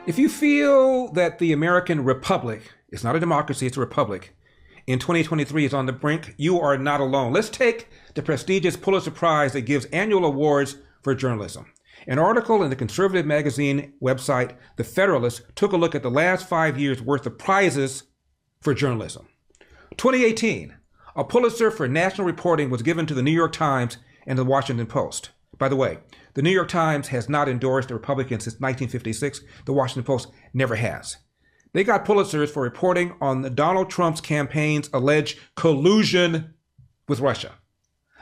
If you feel that the American Republic is not a democracy, it's a republic, in 2023 is on the brink, you are not alone. Let's take the prestigious Pulitzer Prize that gives annual awards for journalism. An article in the conservative magazine website, The Federalist, took a look at the last 5 years worth of prizes for journalism. 2018, a Pulitzer for national reporting was given to the New York Times and the Washington Post. By the way, the New York Times has not endorsed a Republican since 1956. The Washington Post never has. They got Pulitzers for reporting on Donald Trump's campaign's alleged collusion with Russia.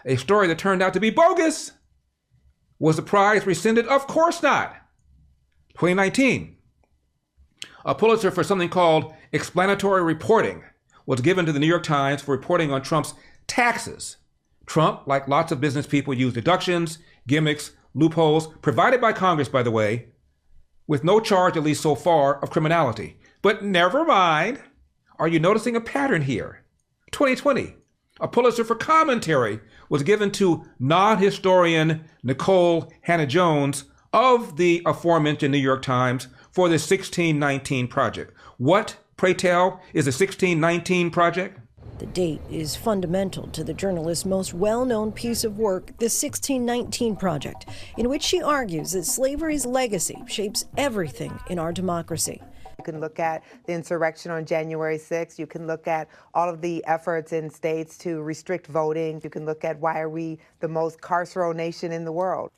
A story that turned out to be bogus. Was the prize rescinded? Of course not. 2019, a Pulitzer for something called explanatory reporting was given to the New York Times for reporting on Trump's taxes. Trump, like lots of business people, used deductions, gimmicks, loopholes, provided by Congress, by the way, with no charge, at least so far, of criminality. But never mind. Are you noticing a pattern here? 2020, a Pulitzer for commentary was given to non-historian Nicole Hannah-Jones of the aforementioned New York Times for the 1619 Project. What, pray tell, is the 1619 Project? The date is fundamental to the journalist's most well-known piece of work, the 1619 Project, in which she argues that slavery's legacy shapes everything in our democracy. You can look at the insurrection on January 6th. You can look at all of the efforts in states to restrict voting. You can look at why are we the most carceral nation in the world.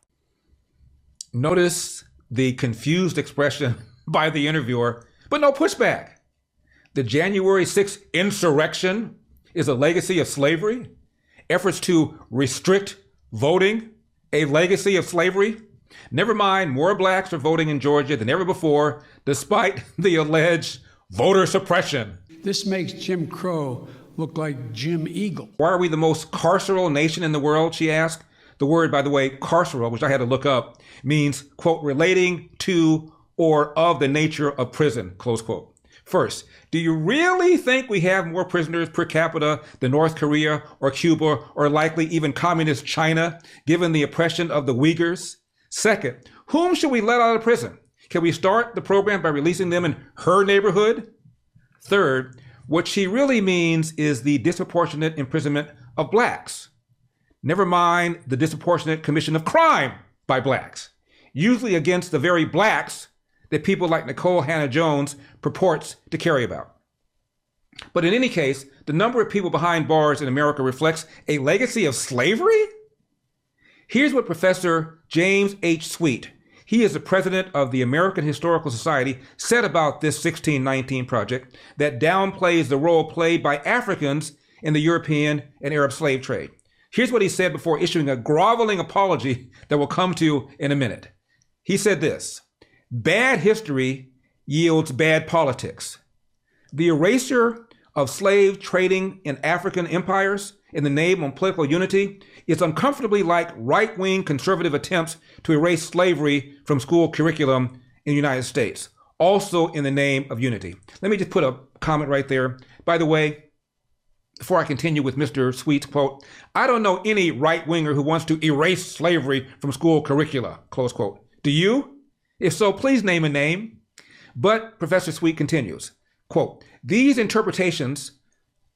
Notice the confused expression by the interviewer, but no pushback. The January 6th insurrection is a legacy of slavery. Efforts to restrict voting, a legacy of slavery. Never mind, more blacks are voting in Georgia than ever before, despite the alleged voter suppression. This makes Jim Crow look like Jim Eagle. Why are we the most carceral nation in the world, she asked. The word, by the way, carceral, which I had to look up, means, quote, relating to or of the nature of prison, close quote. First, do you really think we have more prisoners per capita than North Korea or Cuba or likely even communist China, given the oppression of the Uyghurs? Second, whom should we let out of prison? Can we start the program by releasing them in her neighborhood? Third, what she really means is the disproportionate imprisonment of blacks. Never mind the disproportionate commission of crime by blacks, usually against the very blacks that people like Nicole Hannah-Jones purports to care about. But in any case, the number of people behind bars in America reflects a legacy of slavery? Here's what Professor James H. Sweet, he is the president of the American Historical Society, said about this 1619 Project that downplays the role played by Africans in the European and Arab slave trade. Here's what he said before issuing a groveling apology that we'll come to in a minute. He said this: bad history yields bad politics. The erasure of slave trading in African empires in the name of political unity is uncomfortably like right-wing conservative attempts to erase slavery from school curriculum in the United States, also in the name of unity. Let me just put a comment right there. By the way, before I continue with Mr. Sweet's quote, I don't know any right-winger who wants to erase slavery from school curricula, close quote. Do you? If so, please name a name. But Professor Sweet continues, quote, these interpretations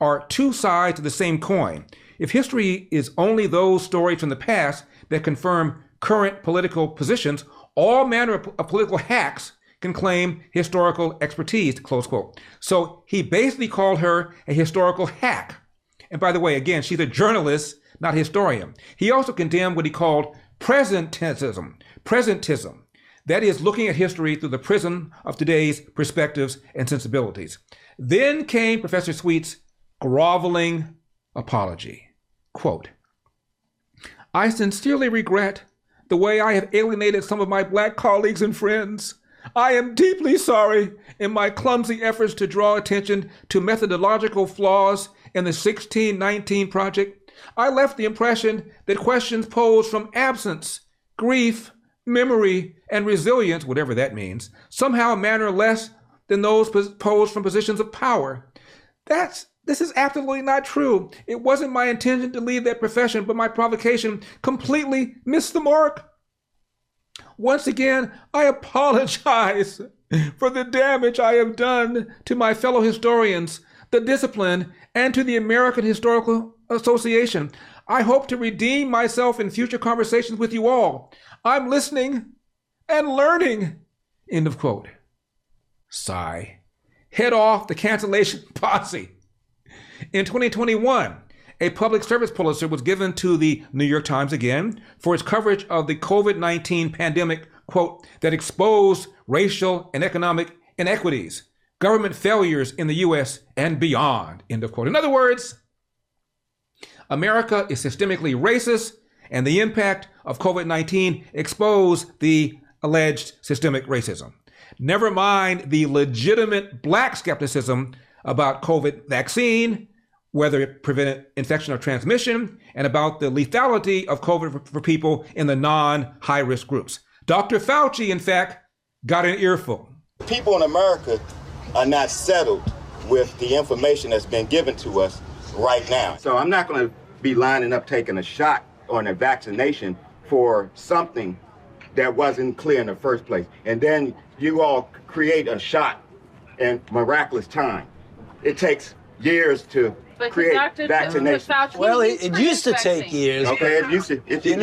are two sides of the same coin. If history is only those stories from the past that confirm current political positions, all manner of political hacks can claim historical expertise, close quote. So he basically called her a historical hack. And by the way, again, she's a journalist, not a historian. He also condemned what he called presentism. That is, looking at history through the prism of today's perspectives and sensibilities. Then came Professor Sweet's groveling apology. Quote, I sincerely regret the way I have alienated some of my black colleagues and friends. I am deeply sorry in my clumsy efforts to draw attention to methodological flaws in the 1619 Project. I left the impression that questions posed from absence, grief, memory, and resilience, whatever that means, somehow matter less than those posed from positions of power. This is absolutely not true. It wasn't my intention to leave that profession, but my provocation completely missed the mark. Once again, I apologize. for the damage I have done to my fellow historians, the discipline, and to the American Historical Association. I hope to redeem myself in future conversations with you all. I'm listening and learning. End of quote. Sigh. Head off the cancellation posse. In 2021, a public service Pulitzer was given to the New York Times again for its coverage of the COVID-19 pandemic, quote, that exposed racial and economic inequities, government failures in the U.S. and beyond, end of quote. In other words, America is systemically racist, and the impact of COVID-19 exposed the alleged systemic racism. Never mind the legitimate black skepticism about COVID vaccine, whether it prevented infection or transmission, and about the lethality of COVID for people in the non-high-risk groups. Dr. Fauci, in fact, got an earful. People in America are not settled with the information that's been given to us right now. So I'm not going to be lining up taking a shot or a vaccination for something that wasn't clear in the first place. And then you all create a shot in miraculous time. It takes years to create vaccination. Well, it used to take years. Okay, it used to. You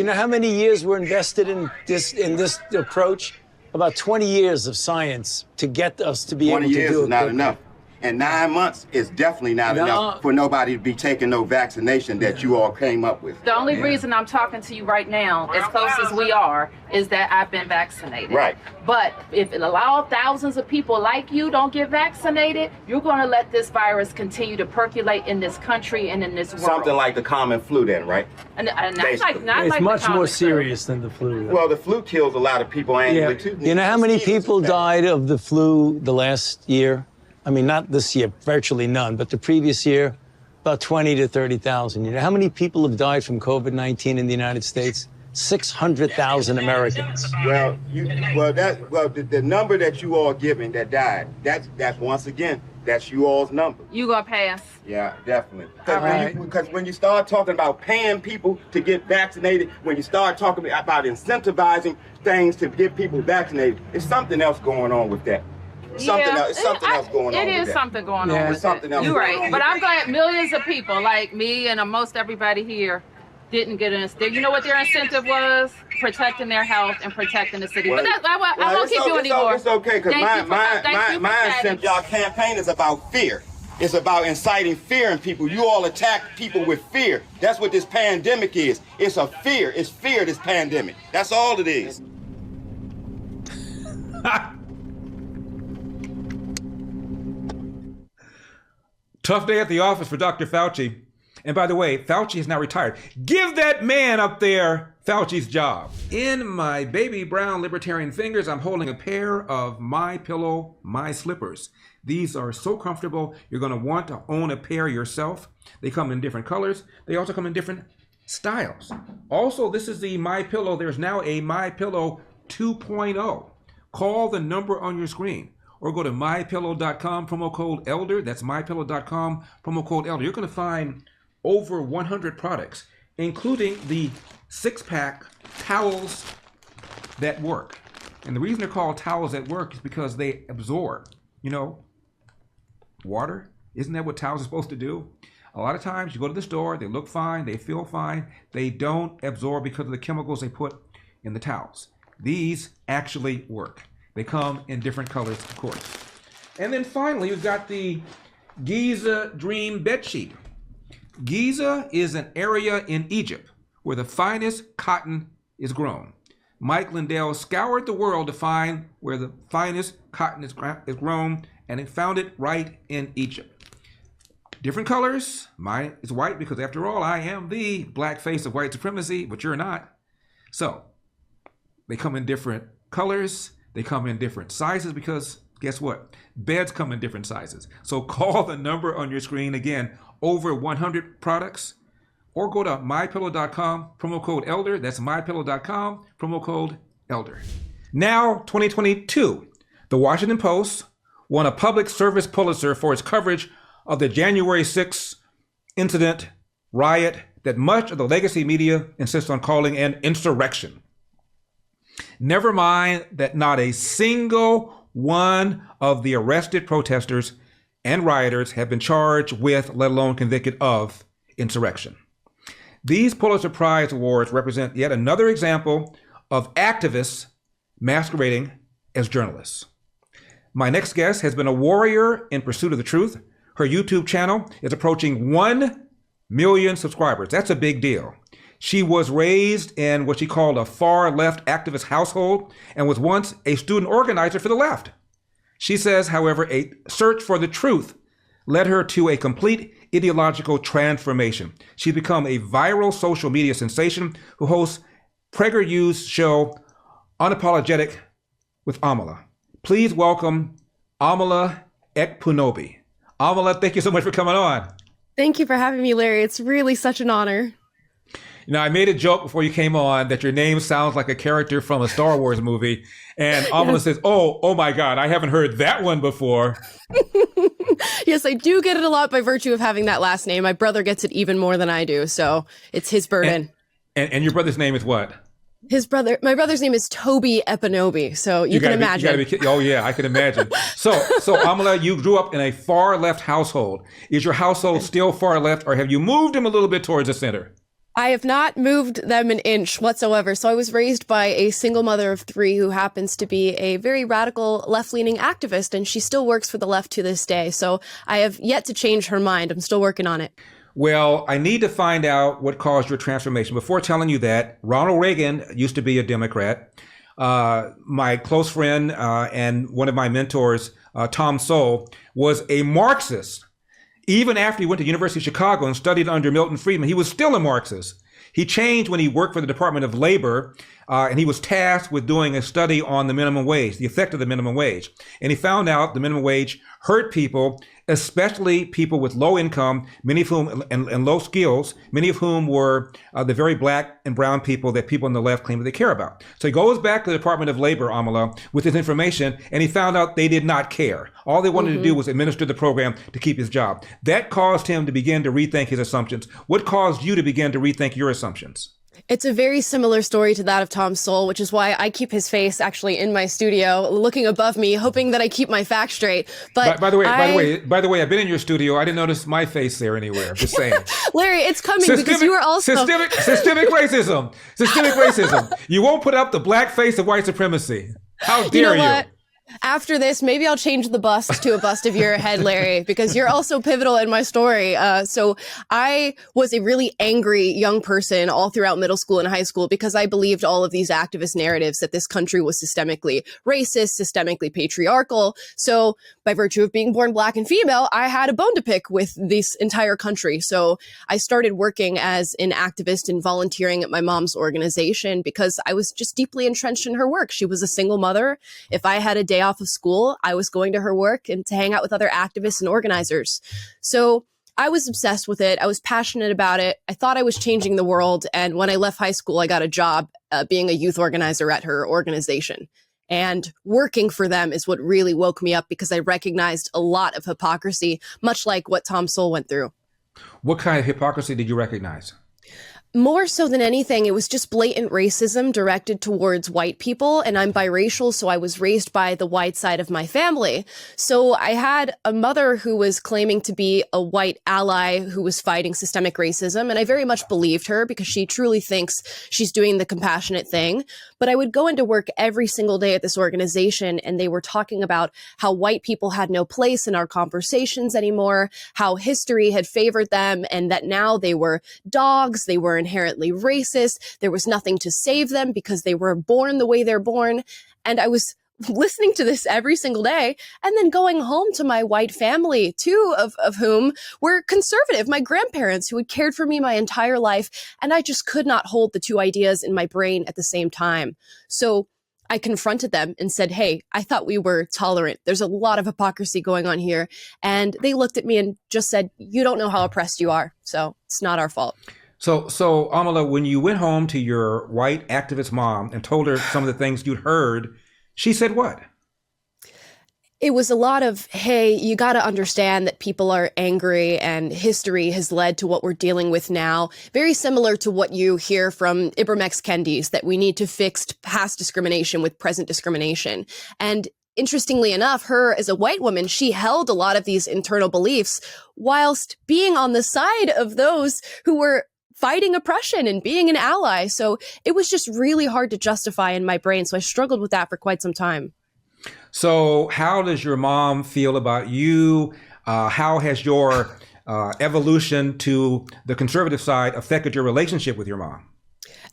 know how many years were invested in this approach? About 20 years of science to get us to be able to do it. 20 years is not enough. And 9 months is definitely not enough for nobody to be taking no vaccination that you all came up with. The only reason I'm talking to you right now, as close as we are, is that I've been vaccinated. Right. But if it allows thousands of people like you don't get vaccinated, you're going to let this virus continue to percolate in this country and in this world. Something like the common flu then, right? And not it's like much the more common serious than the flu. Well, the flu kills a lot of people annually, too. You know how many people died of the flu the last year? I mean, not this year, virtually none, but the previous year, about 20 to 30,000. You know how many people have died from COVID-19 in the United States? 600,000 Americans. Well, the number that you all giving that died, that's once again, that's you all's number. You gonna pass? Yeah, definitely. Because when you start talking about paying people to get vaccinated, when you start talking about incentivizing things to get people vaccinated, there's something else going on with that. Something else going on. It is something going on with something it. else. You're right. But I'm glad millions of people like me and most everybody here didn't get an incentive. You know what their incentive was? Protecting their health and protecting the city. But I won't keep you anymore. It's okay, because my incentive, y'all campaign is about fear. It's about inciting fear in people. You all attack people with fear. That's what this pandemic is. It's a fear. It's fear, this pandemic. That's all it is. Tough day at the office for Dr. Fauci. And by the way, Fauci is now retired. Give that man up there Fauci's job. In my baby brown libertarian fingers, I'm holding a pair of MyPillow My Slippers. These are so comfortable, you're going to want to own a pair yourself. They come in different colors. They also come in different styles. Also, this is the MyPillow. There's now a MyPillow 2.0. Call the number on your screen, or go to mypillow.com, promo code ELDER. That's mypillow.com, promo code ELDER. You're going to find over 100 products, including the 6-pack towels that work. And the reason they're called towels that work is because they absorb, water. Isn't that what towels are supposed to do? A lot of times you go to the store, they look fine, they feel fine. They don't absorb because of the chemicals they put in the towels. These actually work. They come in different colors, of course. And then finally, we've got the Giza Dream Bedsheet. Giza is an area in Egypt where the finest cotton is grown. Mike Lindell scoured the world to find where the finest cotton is grown, and he found it right in Egypt. Different colors. Mine is white because, after all, I am the black face of white supremacy, but you're not. So they come in different colors. They come in different sizes because, guess what? Beds come in different sizes. So call the number on your screen. Again, over 100 products. Or go to mypillow.com, promo code ELDER. That's mypillow.com, promo code ELDER. Now, 2022. The Washington Post won a public service Pulitzer for its coverage of the January 6th incident, riot, that much of the legacy media insists on calling an insurrection. Never mind that not a single one of the arrested protesters and rioters have been charged with, let alone convicted of, insurrection. These Pulitzer Prize awards represent yet another example of activists masquerading as journalists. My next guest has been a warrior in pursuit of the truth. Her YouTube channel is approaching 1 million subscribers. That's a big deal. She was raised in what she called a far-left activist household and was once a student organizer for the left. She says, however, a search for the truth led her to a complete ideological transformation. She's become a viral social media sensation who hosts PragerU's show Unapologetic with Amala. Please welcome Amala Ekpunobi. Amala, thank you so much for coming on. Thank you for having me, Larry. It's really such an honor. You know, I made a joke before you came on that your name sounds like a character from a Star Wars movie. And Amala says, oh my God, I haven't heard that one before. Yes, I do get it a lot by virtue of having that last name. My brother gets it even more than I do. So it's his burden. And your brother's name is what? My brother's name is Toby Epinobi. So you can imagine. Oh yeah, I can imagine. So Amala, you grew up in a far left household. Is your household still far left, or have you moved them a little bit towards the center? I have not moved them an inch whatsoever. So I was raised by a single mother of 3 who happens to be a very radical left-leaning activist, and she still works for the left to this day. So I have yet to change her mind. I'm still working on it. Well, I need to find out what caused your transformation. Before telling you that, Ronald Reagan used to be a Democrat. My close friend and one of my mentors, Tom Sowell, was a Marxist. Even after he went to the University of Chicago and studied under Milton Friedman, he was still a Marxist. He changed when he worked for the Department of Labor, and he was tasked with doing a study on the minimum wage, the effect of the minimum wage. And he found out the minimum wage hurt people, especially people with low income, many of whom and low skills, many of whom were the very black and brown people that people on the left claim that they care about. So he goes back to the Department of Labor, Amala, with his information, and he found out they did not care. All they wanted to do was administer the program to keep his job. That caused him to begin to rethink his assumptions. What caused you to begin to rethink your assumptions? It's a very similar story to that of Tom Sowell, which is why I keep his face actually in my studio, looking above me, hoping that I keep my facts straight. But by the way, I've been in your studio. I didn't notice my face there anywhere. Just saying, Larry, it's coming because you are also systemic racism. Systemic racism. You won't put up the black face of white supremacy. How dare you? After this, maybe I'll change the bust to a bust of your head, Larry, because you're also pivotal in my story. So I was a really angry young person all throughout middle school and high school because I believed all of these activist narratives that this country was systemically racist, systemically patriarchal. So by virtue of being born black and female, I had a bone to pick with this entire country. So I started working as an activist and volunteering at my mom's organization because I was just deeply entrenched in her work. She was a single mother. If I had a day off of school, I was going to her work and to hang out with other activists and organizers. So I was obsessed with it. I was passionate about it. I thought I was changing the world. And when I left high school, I got a job being a youth organizer at her organization. And working for them is what really woke me up because I recognized a lot of hypocrisy, much like what Tom Sowell went through. What kind of hypocrisy did you recognize? More so than anything, it was just blatant racism directed towards white people. And I'm biracial, so I was raised by the white side of my family. So I had a mother who was claiming to be a white ally who was fighting systemic racism. And I very much believed her because she truly thinks she's doing the compassionate thing. But I would go into work every single day at this organization, and they were talking about how white people had no place in our conversations anymore, how history had favored them, and that now they were dogs, they were inherently racist, there was nothing to save them because they were born the way they're born. And I was listening to this every single day and then going home to my white family, two of whom were conservative, my grandparents who had cared for me my entire life. And I just could not hold the two ideas in my brain at the same time. So I confronted them and said, hey, I thought we were tolerant. There's a lot of hypocrisy going on here. And they looked at me and just said, you don't know how oppressed you are. So it's not our fault. So Amala, when you went home to your white activist mom and told her some of the things you'd heard, she said what? It was a lot of, hey, you got to understand that people are angry and history has led to what we're dealing with now. Very similar to what you hear from Ibram X. Kendi's, that we need to fix past discrimination with present discrimination. And interestingly enough, her as a white woman, she held a lot of these internal beliefs whilst being on the side of those who were fighting oppression and being an ally. So it was just really hard to justify in my brain. So I struggled with that for quite some time. So how does your mom feel about you? How has your evolution to the conservative side affected your relationship with your mom?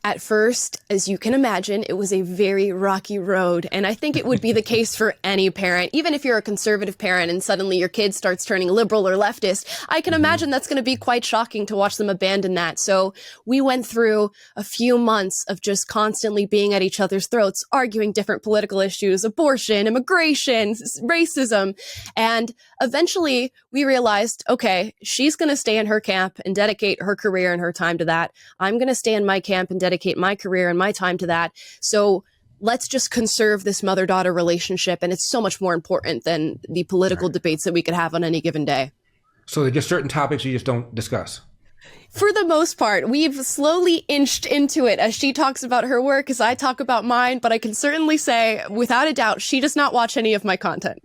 At first, as you can imagine, it was a very rocky road. And I think it would be the case for any parent. Even if you're a conservative parent and suddenly your kid starts turning liberal or leftist, I can imagine that's going to be quite shocking to watch them abandon that. So we went through a few months of just constantly being at each other's throats, arguing different political issues, abortion, immigration, racism. And eventually we realized, okay, she's going to stay in her camp and dedicate her career and her time to that. I'm going to stay in my camp and dedicate my career and my time to that. So let's just conserve this mother-daughter relationship. And it's so much more important than the political debates that we could have on any given day. So there are just certain topics you just don't discuss. For the most part, we've slowly inched into it as she talks about her work, as I talk about mine. But I can certainly say, without a doubt, she does not watch any of my content.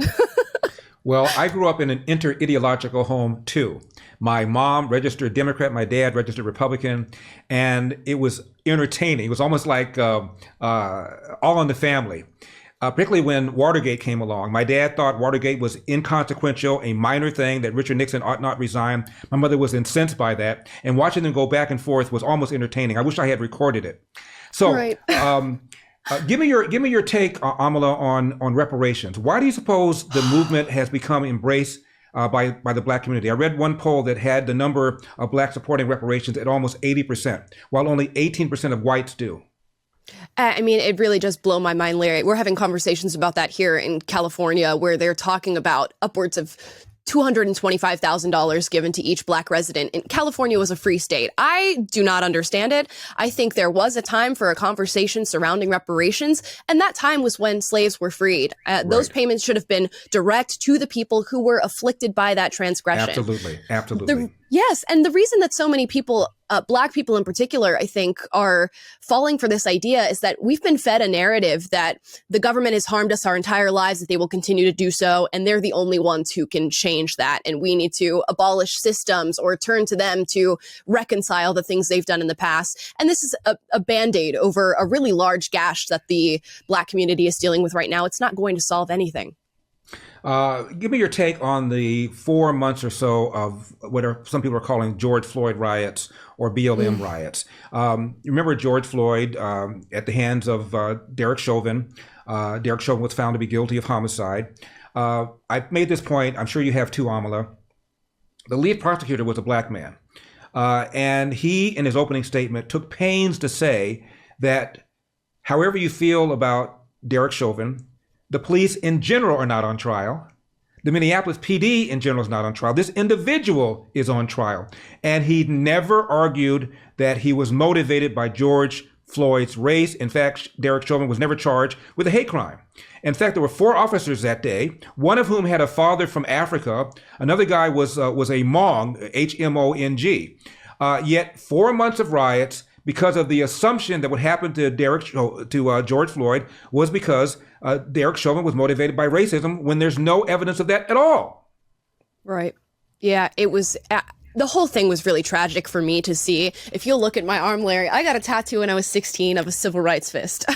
Well, I grew up in an inter-ideological home too. My mom registered Democrat, my dad registered Republican, and it was entertaining. It was almost like All in the Family, particularly when Watergate came along. My dad thought Watergate was inconsequential, a minor thing that Richard Nixon ought not resign. My mother was incensed by that, and watching them go back and forth was almost entertaining. I wish I had recorded it. So, right. Give me your take, Amala, on reparations. Why do you suppose the movement has become embraced by the Black community? I read one poll that had the number of Blacks supporting reparations at almost 80%, while only 18% of whites do. I mean, it really does blow my mind, Larry. We're having conversations about that here in California, where they're talking about upwards of $225,000 given to each Black resident. And California was a free state. I do not understand it. I think there was a time for a conversation surrounding reparations, and that time was when slaves were freed. Those payments should have been direct to the people who were afflicted by that transgression. Absolutely. Absolutely. Yes. And the reason that so many people, Black people in particular, I think, are falling for this idea is that we've been fed a narrative that the government has harmed us our entire lives, that they will continue to do so, and they're the only ones who can change that. And we need to abolish systems or turn to them to reconcile the things they've done in the past. And this is a Band-Aid over a really large gash that the Black community is dealing with right now. It's not going to solve anything. Give me your take on the 4 months or so of what some people are calling George Floyd riots or BLM riots. You remember George Floyd at the hands of Derek Chauvin. Derek Chauvin was found to be guilty of homicide. I've made this point. I'm sure you have too, Amala. The lead prosecutor was a Black man. And he, in his opening statement, took pains to say that however you feel about Derek Chauvin, the police in general are not on trial. The Minneapolis PD in general is not on trial. This individual is on trial. And he never argued that he was motivated by George Floyd's race. In fact, Derek Chauvin was never charged with a hate crime. In fact, there were 4 officers that day, one of whom had a father from Africa. Another guy was a Hmong, H-M-O-N-G. Yet 4 months of riots because of the assumption that what happened to George Floyd was because Derek Chauvin was motivated by racism when there's no evidence of that at all. Right. Yeah, it was. The whole thing was really tragic for me to see. If you'll look at my arm, Larry, I got a tattoo when I was 16 of a civil rights fist.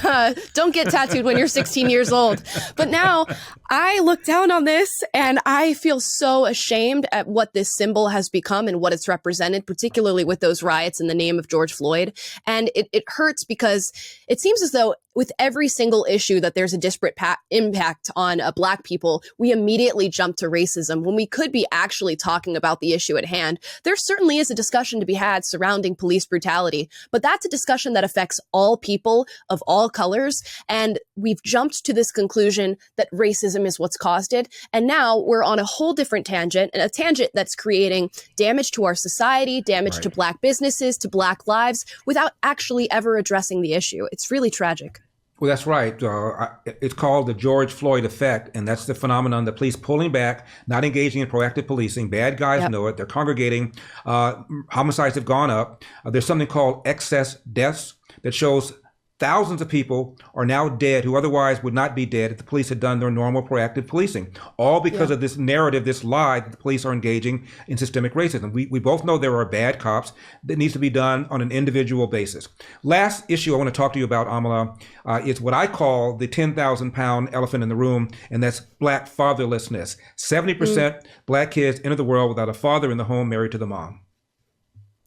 Don't get tattooed when you're 16 years old. But now I look down on this and I feel so ashamed at what this symbol has become and what it's represented, particularly with those riots in the name of George Floyd. And it hurts because it seems as though with every single issue that there's a disparate impact on Black people, we immediately jump to racism when we could be actually talking about the issue at hand. There certainly is a discussion to be had surrounding police brutality, but that's a discussion that affects all people of all colors. And we've jumped to this conclusion that racism is what's caused it. And now we're on a whole different tangent, and a tangent that's creating damage to our society, damage to Black businesses, to Black lives, without actually ever addressing the issue. It's really tragic. Well, that's right. It's called the George Floyd effect, and that's the phenomenon, the police pulling back, not engaging in proactive policing. Bad guys know it. They're congregating. Homicides have gone up. There's something called excess deaths that shows Thousands of people are now dead who otherwise would not be dead if the police had done their normal proactive policing, all because of this narrative, this lie that the police are engaging in systemic racism. We both know there are bad cops that needs to be done on an individual basis. Last issue I want to talk to you about, Amala, is what I call the 10,000-pound elephant in the room, and that's Black fatherlessness. 70% Black kids enter the world without a father in the home, married to the mom.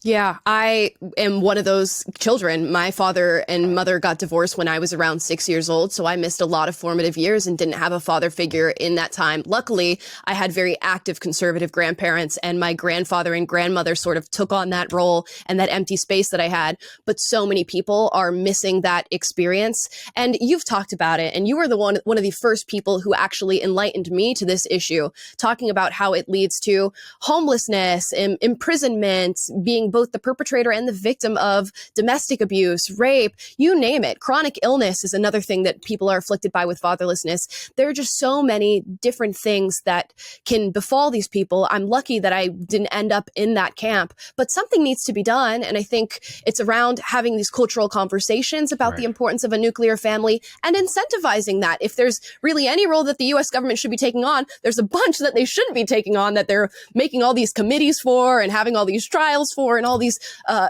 Yeah, I am one of those children. My father and mother got divorced when I was around 6 years old, so I missed a lot of formative years and didn't have a father figure in that time. Luckily, I had very active conservative grandparents, and my grandfather and grandmother sort of took on that role and that empty space that I had. But so many people are missing that experience. And you've talked about it, and you were one of the first people who actually enlightened me to this issue, talking about how it leads to homelessness, imprisonment, being both the perpetrator and the victim of domestic abuse, rape, you name it. Chronic illness is another thing that people are afflicted by with fatherlessness. There are just so many different things that can befall these people. I'm lucky that I didn't end up in that camp, but something needs to be done. And I think it's around having these cultural conversations about the importance of a nuclear family and incentivizing that. If there's really any role that the U.S. government should be taking on, there's a bunch that they shouldn't be taking on, that they're making all these committees for and having all these trials for and all these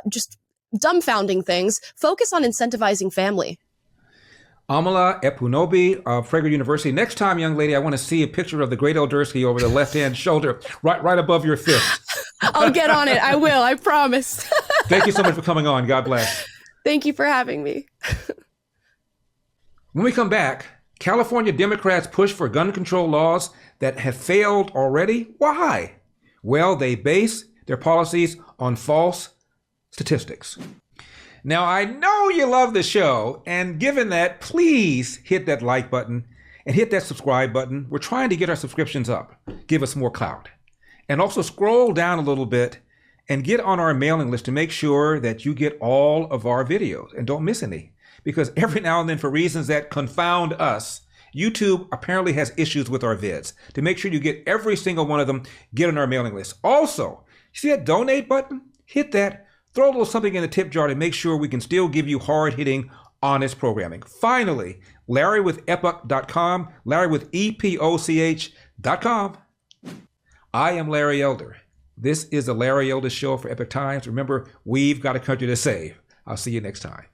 just dumbfounding things. Focus on incentivizing family. Amala Epunobi of Prager University. Next time, young lady, I want to see a picture of the great Eldersky over the left-hand shoulder, right above your fist. I'll get on it. I will. I promise. Thank you so much for coming on. God bless. Thank you for having me. When we come back, California Democrats push for gun control laws that have failed already. Why? Well, they base their policies on false statistics. Now, I know you love the show, and given that, please hit that like button and hit that subscribe button. We're trying to get our subscriptions up. Give us more clout. And also scroll down a little bit and get on our mailing list to make sure that you get all of our videos and don't miss any. Because every now and then, for reasons that confound us, YouTube apparently has issues with our vids. To make sure you get every single one of them, get on our mailing list. Also, see that donate button? Hit that. Throw a little something in the tip jar to make sure we can still give you hard-hitting, honest programming. Finally, LarryWithEpoch.com, LarryWithEpoch.com. I am Larry Elder. This is the Larry Elder Show for Epoch Times. Remember, we've got a country to save. I'll see you next time.